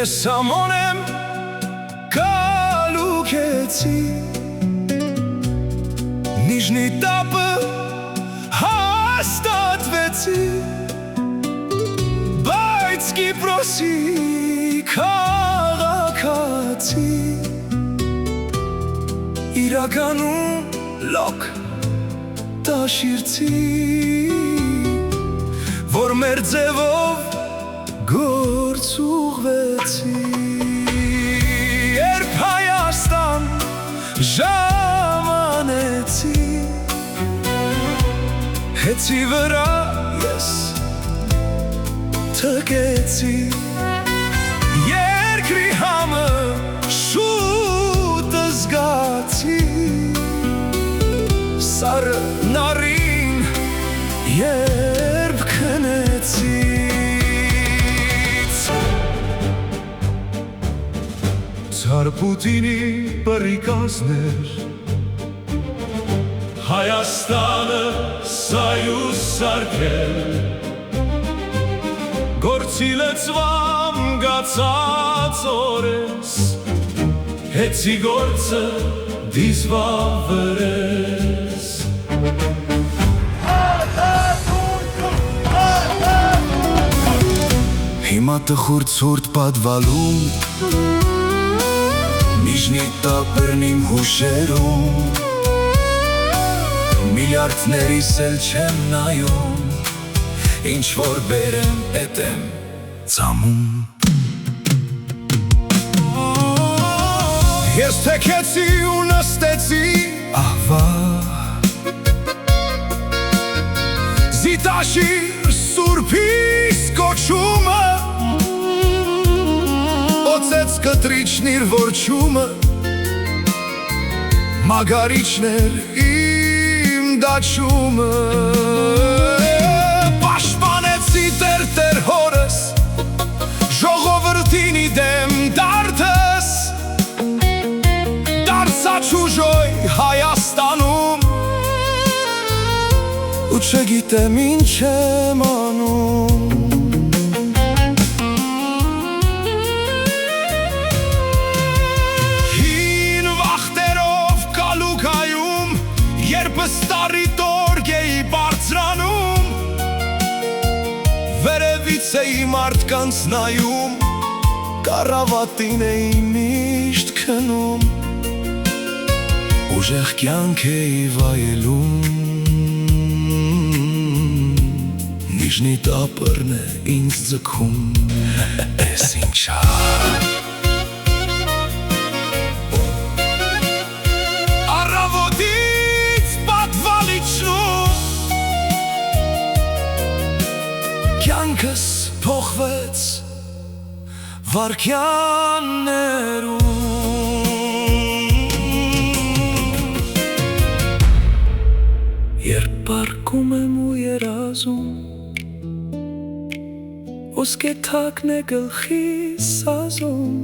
Ես ամոն եմ կալուքեցի Նիժնի տապը հաստատվեցի Բայց Կիպրոսի քաղաքացի Իրականում լոկ տաշիրցի Որ մեր ձևով գործ ուղվեցի Երբ Հայաստան ժամանեցի Հեցի վրա ես թքեցի Երկրի համը շուտ զգացի Սարը նարին երբ քնեցի Ցար Պուտինի պրիկազներ Հայաստանը սայուս սարքել Գործի լծվամ գացած օրես Հեցի գործը դիզվավրես Հիմա տխուր ցուրտ պատվալում Նիժնի տապերն իմ հուշերում Միլիարդներիս էլ չեմ նայում Ինչ որ բերեմ էտ եմ ծամում Ես թեքեցի ու նստեցի ահվա Զիտաշի սուրբիս կոչումը Օծեց կտրիչն իր որջումը Մագարիչներ իմ դաչումը Պաշտպանեցի տեր հորս Ժողովրդինի դեմ դարդս Դարձա չուժոյ Հայաստանում Ու չգիտեմ ինչ եմ անում Հին վախտերով կալուքայում Երբս տարի տորգ էի բարձրանում Վերևից էի մարդկանց նայում Կառավատին էի միշտ քնում Ուժեղ կյանք էի վայելում Նիժնի տապերն է ինձ ձգում Էս ինչա Առավոտից պատվալիչնում Կյանքս փոխվեց վարքյաններում Երբ պարկում եմ ու երազում Ոսկեթակն է գլխիս սազում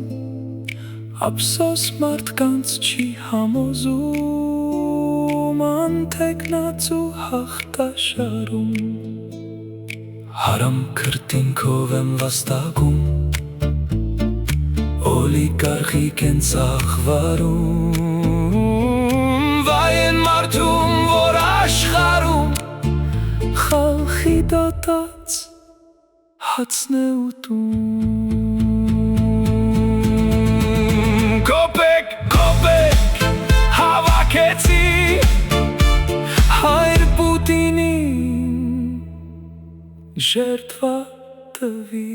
Ափսոս մարդկանց չի համոզում Անթեկնած ու հաղթաշարում Հարամ քրտինքով եմ վաստակում Օլիգարխիկ են ծախվարում Վայ են մարդում, որ աշխարում Խալխի դատած հացն է ուտում Կոպեկ, կոպեկ հավաքեցի Հայր Պուտինին ժերտվա տվի